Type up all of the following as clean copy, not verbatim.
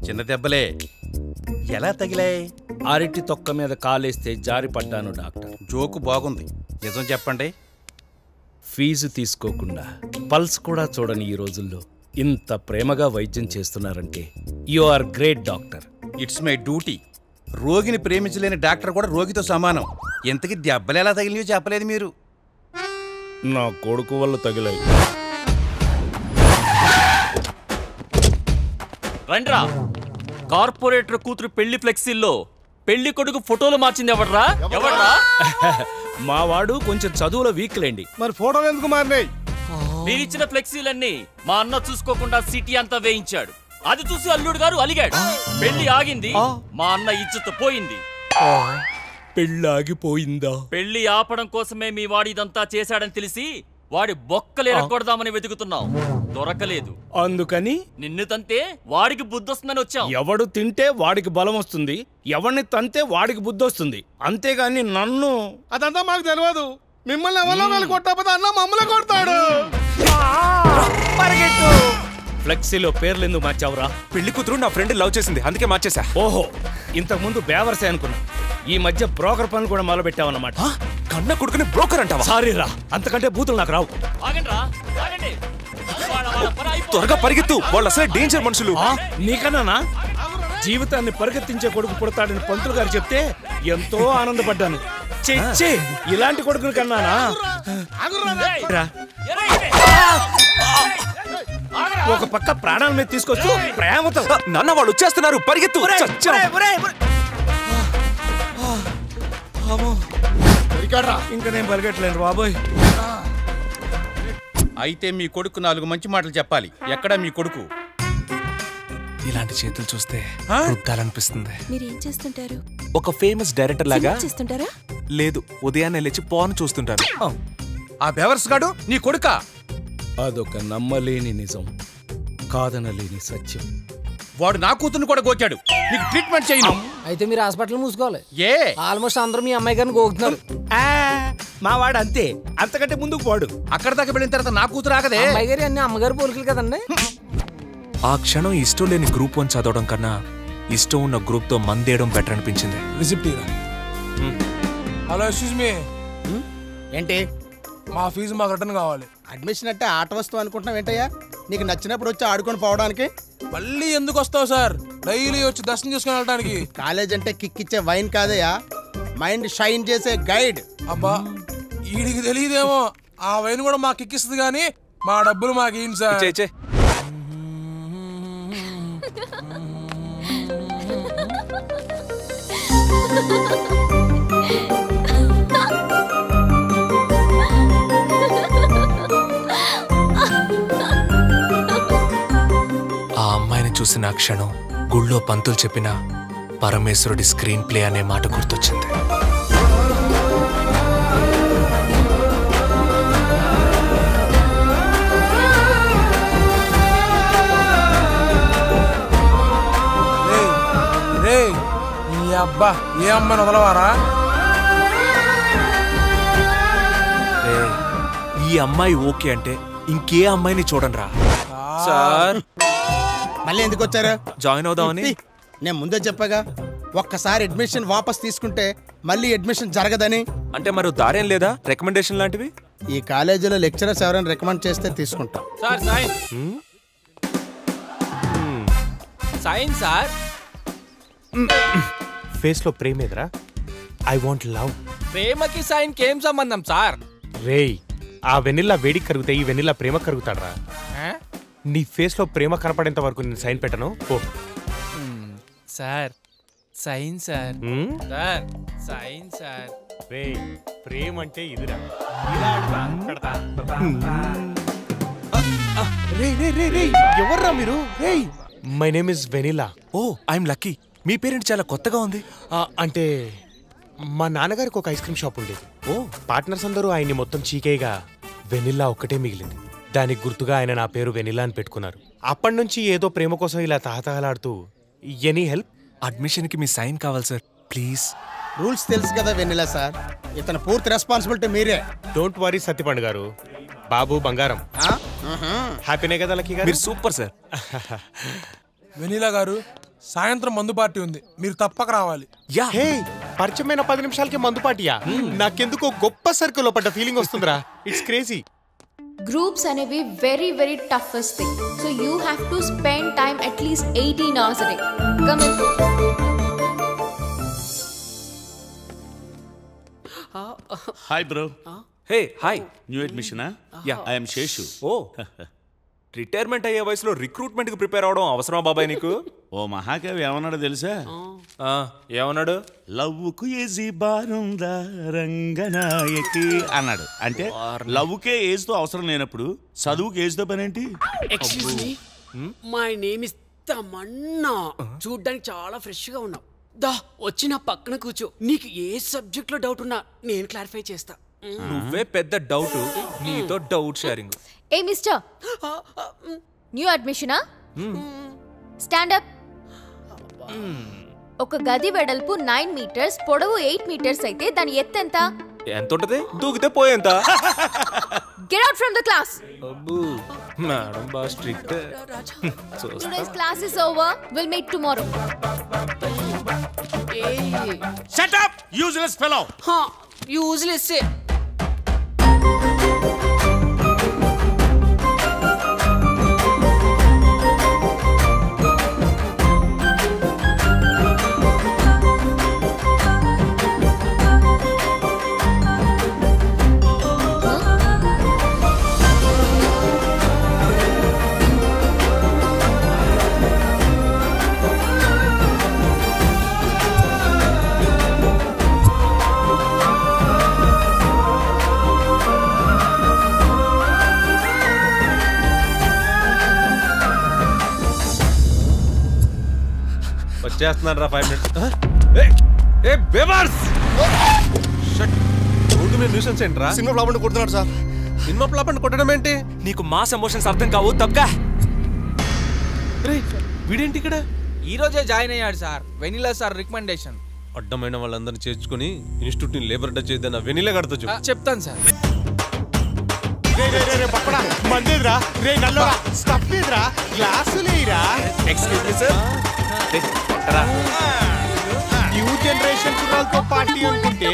చిన్న దెబ్బలే. ఎలా తగిలాయి? అరటి తొక్క మీద కాలేస్తే జారి పడ్డాను డాక్టర్. జోకు బాగుంది, నిజం చెప్పండి. ఫీజు తీసుకోకుండా పల్స్ కూడా చూడని ఈ రోజుల్లో ఇంత ప్రేమగా వైద్యం చేస్తున్నారంటే you are great doctor. It's my duty. రోగిని ప్రేమించలేని డాక్టర్ కూడా రోగితో సమానం. ఎంతకి దెబ్బలు ఎలా తగిలియో చెప్పలేదు మీరు. నా కొడుకు వల్ల తగిలాయి. రండ్రా, కార్పొరేటర్ కూతురు పెళ్లి ఫ్లెక్సీల్లో పెళ్లి కొడుకు ఫోటోలు మార్చింది ఎవడ్రా? మా వాడు కొంచెం చదువులో వీక్లేండి. మరి ఫోటోలు ఎందుకు మారినాయి? మీరిచ్చిన ఫ్లెక్సీలన్నీ మా అన్న చూసుకోకుండా సిటీ అంతా వేయించాడు. అది చూసి అల్లుడు గారు అలిగాడు. పెళ్లి ఆగింది, మా అన్న ఇజ్జత్ పోయింది. పెళ్లి ఆగిపోయిందా? పెళ్లి ఆపడం కోసమే మీ వాడి ఇదంతా చేశాడని తెలిసి వాడి బొక్కలు ఎరగొడదామని వెతుకుతున్నాం, దొరకలేదు. అందుకని నిన్ను తంతే వాడికి బుద్ధొస్తుందని వచ్చాం. ఎవడు తింటే వాడికి బలం వస్తుంది, ఎవరిని తంతే వాడికి బుద్ధి వస్తుంది. అంతేగాని నన్ను అదంతా మాకు తెలియదు. మిమ్మల్ని ఎవరో వెళ్ళి కొట్టకపోతే అన్న మమ్మల్ని కొడతాడు. ఫ్లెక్సీలో పేర్లు ఎందుకు మార్చావురా? పెళ్లి కూతురు నా ఫ్రెండ్ లవ్ చేసింది, అందుకే మార్చేసా. ఓహో, ఇంతకు ముందు బేవర్సే అనుకున్నా. ఈ మధ్య బ్రోకర్ పని కూడా మొదలు పెట్టావన్నమాట. కన్న కొడుకుని బ్రోకర్ అంటావా? సారీ రా, అంతకంటే బూతులు నాకు రావు. త్వరగా పరిగెత్తు, వాళ్ళు అసలే డేంజర్ మనుషులు. నీకన్నానా? జీవితాన్ని పరిగెత్తించే కొడుకు పుడతాడని పంతులు గారు చెప్తే ఎంతో ఆనందపడ్డాను. చెచ్చే, ఇలాంటి కొడుకుని కన్నానా? ఒక పక్క ప్రాణాల మీద తీసుకొస్తూ ప్రేమతో నాన్న వాళ్ళు వచ్చేస్తున్నారు, పరిగెత్తు. ఇంకా నేను పరిగెట్టలేను బాబోయ్. అయితే మీ కొడుకు 4 మంచి మాటలు చెప్పాలి. ఎక్కడా మీ కొడుకు? ఇలాంటి చేతులు చూస్తే రుద్దాలనిపిస్తుంది. మీరేం చేస్తుంటారు? ఒక ఫేమస్ డైరెక్టర్ లాగా చేస్తుంటారా? లేదు, ఉదయాన్నే లేచి పోను చూస్తుంటాను. ఆ బెవర్స్ గాడు నీ కొడుకా? అదొక నమ్మలేని నిజం, కాదనలేని సత్యం. వాడు నా కూతుర్ని కూడా గోచాడు. నీకు ట్రీట్మెంట్ చేయను. అయితే మీరు హాస్పిటల్ మూసుకోవాలి. ఏ ఆల్మోస్ట్ అందరూ మీ అమ్మాయి గారిని గోకుతున్నారు. మా వాడు అంతే, అంతకంటే ముందుకు పోడు. అక్కడ దాకా వెళ్ళిన తర్వాత నా కూతురు ఆగదే. అమ్మాయి గారి అన్ని అమ్మగారు పోలికలు కదండి. ఆ క్షణం ఇష్టం లేని గ్రూప్ 1 చదవడం కన్నా ఇష్టం ఉన్న గ్రూప్ తో మందేయడం బెటర్ అనిపించింది. Hello, excuse me. ఏంటి? మా ఫీజు మాకు రిటర్న్ కావాలి. అడ్మిషన్ అంటే ఆట వస్తువు అనుకుంటున్నావు ఏంటయ్యా? నీకు నచ్చినప్పుడు వచ్చి ఆడుకొని పోవడానికి. మళ్ళీ ఎందుకు వస్తావు సార్? డైలీ వచ్చి దర్శనం చేసుకుని వెళ్ళడానికి. కాలేజ్ అంటే కిక్ ఇచ్చే వైన్ కాదయ్యా, మైండ్ షైన్ చేసే గైడ్. అబ్బా, వీడికి తెలియదేమో, ఆ వైన్ కూడా మాకు కిక్కిస్తుంది కానీ మా డబ్బులు మాకు ఏంటి సార్? ఆ అమ్మాయిని చూసిన క్షణం గుళ్ళో పంతులు చెప్పిన పరమేశ్వరుడి స్క్రీన్ ప్లే అనే మాట గుర్తొచ్చింది. అబ్బా, ఏ అమ్మాయిని వదలవారా? ఈ అమ్మాయి ఓకే అంటే ఇంకే అమ్మాయిని చూడండి రా సార్. మళ్ళీ ఎందుకు వచ్చారా? జాయిన్ అవుదామని. నేను ముందే చెప్పాగా, ఒక్కసారి అడ్మిషన్ వాపస్ తీసుకుంటే మళ్ళీ అడ్మిషన్ జరగదని. అంటే మరి దారేం లేదా? రికమెండేషన్ లాంటివి? ఈ కాలేజీలో లెక్చరర్స్ ఎవరైనా రికమెండ్ చేస్తే తీసుకుంటాం సార్. Science sir. ఫేస్ లో ప్రేమేదరా? I want love. ప్రేమకి సైన్ కేం సంబంధం సార్? రేయ్, ఆ వెనిల్లా వేడికి కరుగుతే ఈ వెనిల్లా ప్రేమ కరుగుతాడరా. నీ ఫేస్ లో ప్రేమ కనపడేంత వరకు నేను సైన్ పెట్టను. ఓ sir, sign sir. Sir, sign sir. రేయ్, ప్రేమ అంటే ఇదిరా. ఎవర్రా మీరు? రేయ్, మై నేమ్ ఇస్ వెనిలా. ఓ, ఐఎమ్ లక్కీ. మీ పేరెంట్ చాలా కొత్తగా ఉంది. అంటే మా నాన్నగారికి ఒక ఐస్ క్రీమ్ షాప్ ఉండేది. ఓ, పార్ట్నర్స్ అందరూ ఆయన్ని మొత్తం చీకేయగా వెనిల్లా ఒక్కటే మిగిలింది. దానికి గుర్తుగా ఆయన నా పేరు వెనిల్లా అని పెట్టుకున్నారు. అప్పటి నుంచి ఏదో ప్రేమ కోసం ఇలా తహతహలాడుతూ. Any help? అడ్మిషన్ కి మీ సైన్ కావాలి సార్, ప్లీజ్. రూల్స్ తెలుసు కదా వెనిలా సార్, ఇతను పూర్తి రెస్పాన్సిబిలిటీ మీరే. డోంట్ వరీ సత్యపండు గారు. బాబు బంగారం. హ్యాపీనే కదా లక్కీ గారు? మీరు సూపర్ సార్. వెనీలా గారు సాయంత్రం మందు పార్టీ ఉంది, మీరు తప్పక రావాలి. హే, పరిచయమైన 10 నిమిషాలకి మందు పాటియా? నాకెందుకో గొప్ప సర్కిల్ లో పడ్డ ఫీలింగ్ వస్తుందిరా. It's crazy. గ్రూప్స్ అనేవి very very toughest thing. So you have to spend time at least 18 hours a day. Come in. Hi bro. Hey hi. New అడ్మిషనా? Yeah. I am Seshu. Oh retirement అయ్యే వయసులో recruitment కి prepare అవడం అవసరమా బాబాయ్ నీకు? ఓ మహాకవి ఏమన్నాడో తెలుసా? ఏమన్నాడు? లవ్వుకు ఏజీ బారుందా రంగనాయకి అన్నాడు. అంటే లవ్వుకే ఏజ్ తో అవసరం లేనప్పుడు చదువుకి ఏజ్ తో పనేంటి? Excuse me, my name is Tamannaah. చూడ్డానికి చాలా ఫ్రెష్ గా ఉన్నావు. దా వచ్చి నా పక్కన కూర్చో. నీకు ఏ సబ్జెక్ట్ లో డౌట్ ఉన్నా నేను క్లారిఫై చేస్తా. నువ్వే పెద్ద డౌట్, నీతో డౌట్ షేరింగ్. ఏ మిస్టర్, న్యూ అడ్మిషనా? Stand up. ఒక గది వెడల్పు 9 meters, పొడవు 8 meters అయితే దాని ఎత్తు ఎంత? ఎంత ఉంటది? దూకితే పోయేంత. Get out from the class. అబ్బో మేడం బా strict. Today's class is over. We'll meet tomorrow. Shut up useless fellow. Useless. వచ్చేస్తున్నాను రా 5 minutes. ఏ బేవర్స్, రోడ్డు మీద న్యూసెన్స్ ఏంట్రా? సినిమా ఫ్లాప్ అంటే కొడుతున్నాడు సార్. సినిమా ఫ్లాప్ అంటే కొట్టడం ఏంటి? నీకు మాస్ ఎమోషన్స్ అర్థం కావు తప్పగా. రే వీడేంటి ఇక్కడ? ఈ రోజే జాయిన్ అయ్యాడు సార్, వెనిలా సార్ రికమెండేషన్. అడ్డమైన వాళ్ళందరినీ చేర్చుకుని ఇన్స్టిట్యూట్ ని లేబర్ టచ్ చేద్దాం. వెనిలా కడతా చెప్పు. చెప్తాను సార్. మందేదిరా రే నల్లరా, స్టఫ్ ఇదిరా, గ్లాసులేరా. Excuse me sir. New generation కుర్రాలతో పార్టీ అనుకుంటే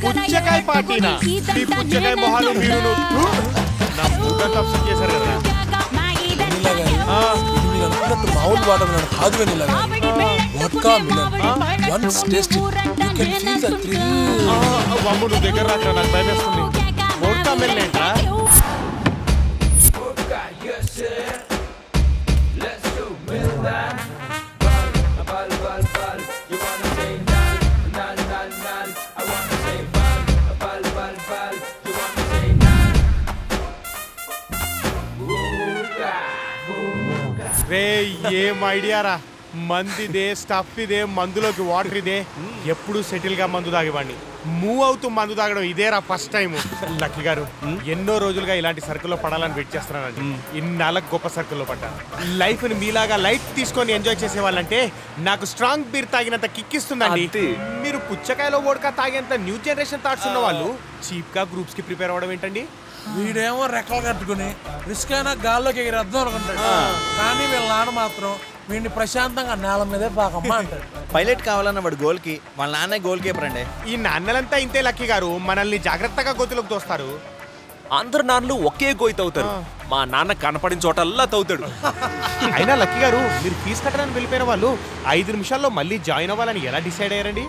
పుచ్చకాయ పార్టీనా? ఈ పుచ్చకాయ మొహాలు మీరు నా మూట తప్పు చేశారు కదా. మీరు అనుకున్నట్టు మామూలు వాటర్ మిలన్ కాదు వెనీలా గారు. Vodka melon. Once taste you can feel the thrill. వమ్ము నువ్వు దగ్గర రాక నాకు భయం వేస్తుంది. వోడ్కా మిలన్ ఏంట్రా? రే ఏం ఐడియా రా. మందిదే, స్టఫ్ ఇదే, మందులోకి వాటర్ ఇదే. ఎప్పుడు సెటిల్ గా మందు తాగేవాడిని. మూవ్ అవుతూ మందు తాగడం ఇదేరా ఫస్ట్ టైం. లక్కీ గారు ఎన్నో రోజులుగా ఇలాంటి సర్కిల్లో పడాలని వెయిట్ చేస్తున్నానండి. ఇన్నాళ్ళకు గొప్ప సర్కిల్లో పడ్డా. లైఫ్ ని మీలాగా లైట్ తీసుకొని ఎంజాయ్ చేసే వాళ్ళంటే నాకు స్ట్రాంగ్ బీర్ తాగినంత కిక్కిస్తుందండి. మీరు పుచ్చకాయలో ఓడక తాగేంత న్యూ జనరేషన్ థాట్స్ ఉన్న వాళ్ళు చీప్ గా గ్రూప్స్ కి ప్రిపేర్ అవ్వడం ఏంటండి? వీడేమో రెక్కలు కట్టుకుని రిస్క్ అయినా గాల్లోకి ఎగిరేద్దాం అనుకుంటాడు. కానీ వీళ్ళ నాన్న మాత్రం వీడిని ప్రశాంతంగా నేల మీదే బాగమ్మ అంటాడు. పైలట్ కావాలన్న వాడు గోల్ కి, వాళ్ళ నాన్న గోల్ కీపర్ అండి. ఈ నాన్నలంతా ఇంతే లక్కీ గారు, మనల్ని జాగ్రత్తగా గోతులకు తోస్తారు. అందరు నాన్నలు ఒకే గోయి తవ్వుతారు. మా నాన్న కనపడిన చోటల్లా తవ్వుతాడు. అయినా లక్కీ గారు మీరు ఫీజు కట్టడానికి వెళ్ళిపోయిన వాళ్ళు 5 నిమిషాల్లో మళ్ళీ జాయిన్ అవ్వాలని ఎలా డిసైడ్ అయ్యారండి?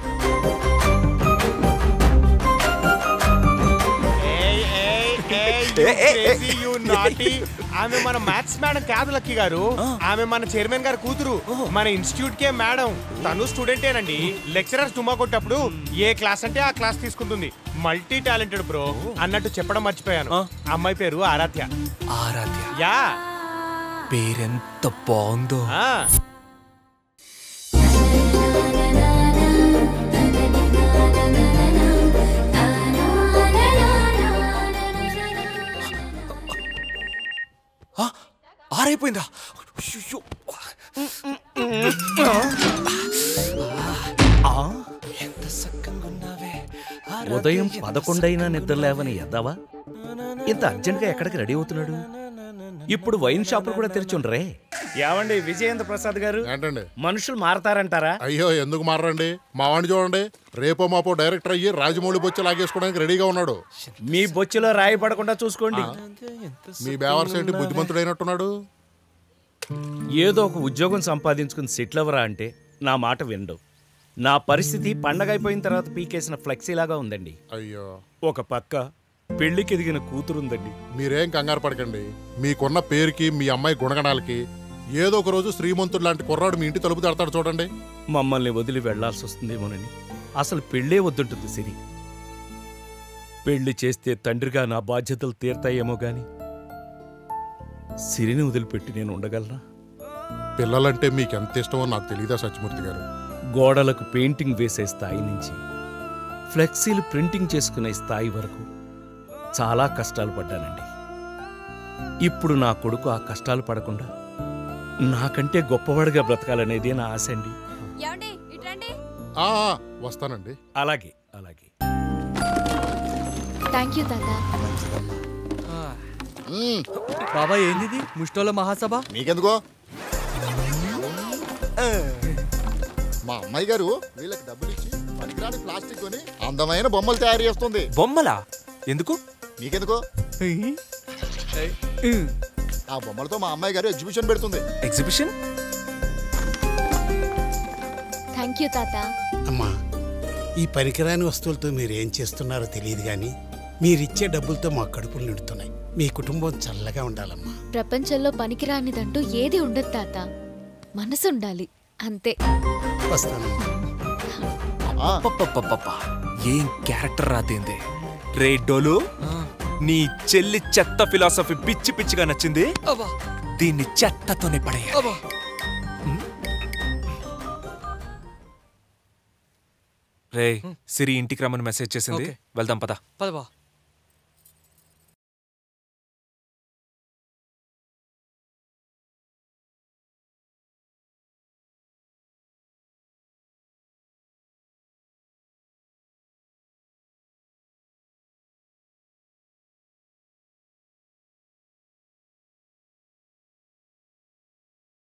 ఆమె మన మ్యాథ్స్ మేడం కాదు లక్కీ గారు, ఆమె మన చైర్మన్ గారు కూతురు. మన ఇన్స్టిట్యూట్ కే మేడం. తను స్టూడెంటేనండి. లెక్చరర్ తుమ్మా కొట్టప్పుడు ఏ క్లాస్ అంటే ఆ క్లాస్ తీసుకుంటుంది. Multi talented bro. అన్నట్టు చెప్పడం మర్చిపోయాను, అమ్మాయి పేరు ఆరాధ్య. ఆరాధ్య? యా. పేరెంత బాగుందో. ఆరైపోయిందా? ఎంత సక్కంగా ఉన్నావే. ఉదయం 11 అయినా నిద్ర లేవని ఎద్దావా? ఇంత అర్జెంట్గా ఎక్కడికి రెడీ అవుతున్నాడు? ఇప్పుడు వైన్ షాపులు కూడా తెరిచి ఉండరే. ఏమండి విజయేంద్ర ప్రసాద్ గారు ఏంటండి మనుషులు మారతారంటారా? అయ్యో ఎందుకు మారండి? మా వాడిని చూడండి, రేపో మాపో డైరెక్టర్ అయ్యి రాజమౌళి బొచ్చు లాగేసుకోవడానికి రెడీగా ఉన్నాడు. మీ బొచ్చులో రాయి పడకుండా చూసుకోండి. మీ బేవర్స్ ఏంటి బుద్ధిమంతుడైనట్టున్నాడు? ఏదో ఒక ఉద్యోగం సంపాదించుకుని సెటిల్ అవ్వరా అంటే నా మాట వినడు. నా పరిస్థితి పండగ అయిపోయిన తర్వాత పీకేసిన ఫ్లెక్సీలాగా ఉందండి. అయ్యో, ఒక పక్క పెళ్లికి ఎదిగిన కూతురుందండి. మీరేం కంగారు పడకండి. మీకున్న పేరుకి మీ అమ్మాయి గుణగణాలకి ఏదో ఒక రోజు శ్రీమంతుడు లాంటి కుర్రాడు మీ ఇంటి తలుపు తడతాడు చూడండి. మమ్మల్ని వదిలి వెళ్లాల్సి వస్తుందేమోనని అసలు పెళ్ళే వద్దుంటుంది సిరి. పెళ్లి చేస్తే తండ్రిగా నా బాధ్యతలు తీర్తాయేమో గాని సిరిని వదిలిపెట్టి నేను ఉండగలనా? పిల్లలంటే మీకెంత ఇష్టమో నాకు తెలియదా సత్యమూర్తి గారు? గోడలకు పెయింటింగ్ వేసే స్థాయి నుంచి ఫ్లెక్సీలు ప్రింటింగ్ చేసుకునే స్థాయి వరకు చాలా కష్టాలు పడ్డానండి. ఇప్పుడు నా కొడుకు ఆ కష్టాలు పడకుండా నాకంటే గొప్పవాడిగా బ్రతకాలనేది నా ఆశ అండి. వస్తానండి. అలాగే అలాగే. థ్యాంక్ యూ తాత. బాబా ఏంది ముష్టోల మహాసభ? నీకెందుకో? మా అమ్మాయి గారు వీళ్ళకి డబ్బులు ఇచ్చి పనికిరాని ప్లాస్టిక్ కొని అందమైన బొమ్మలు తయారు చేస్తుంది. బొమ్మలా? ఎందుకు? నీకెందుకో? ఆ బొమ్మలతో మా అమ్మాయి గారు ఎగ్జిబిషన్ పెడుతుంది. ఎగ్జిబిషన్? థ్యాంక్ యూ తాత. అమ్మా, ఈ పనికిరాని వస్తువులతో మీరు ఏం చేస్తున్నారో తెలియదు కానీ మీరిచ్చే డబ్బులతో మా కడుపులు నిండుతున్నాయి. మీ కుటుంబం చల్లగా ఉండాలమ్మా. ప్రపంచంలో పనికిరానిదంటూ ఏది ఉండదు తాత, మనసు ఉండాలి అంతే. వస్తాను. ఏం క్యారెక్టర్ రాతేంది రే డోలు. నీ చెల్లి చెత్త ఫిలాసఫీ పిచ్చి పిచ్చిగా నచ్చింది. దీన్ని చెత్తతోనే పడేయాలి. రే సిరి ఇంటికి రమ్మని మెసేజ్ చేసింది. వెళ్దాం పద.